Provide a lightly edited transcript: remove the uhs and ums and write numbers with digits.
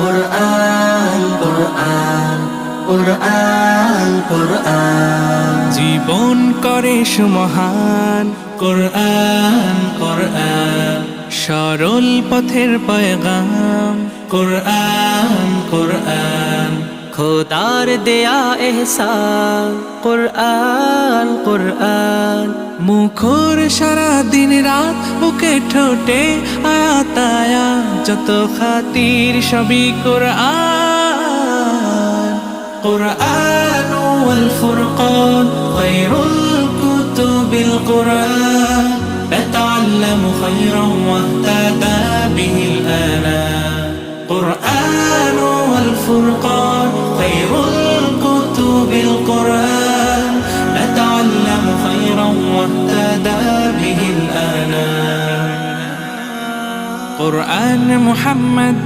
কুরআন কুরআন কুরআন কুরআন জীবন করে সুমহান কুরআন কুরআন সরল পথের পয়গাম কুরআন কুরআন খোদার দেয়া এহসান কুরআন কুরআন মুখর সারা দিন রাত বুকে ঠোঁটে আয়াত আয়াত যত খাতির সবই কুরআন قرآن والفرقان خير الكتب القرآن نتعلم خيرا واهتدى به الآنام قرآن والفرقان خير الكتب القرآن نتعلم خيرا واهتدى به الآنام قرآن محمد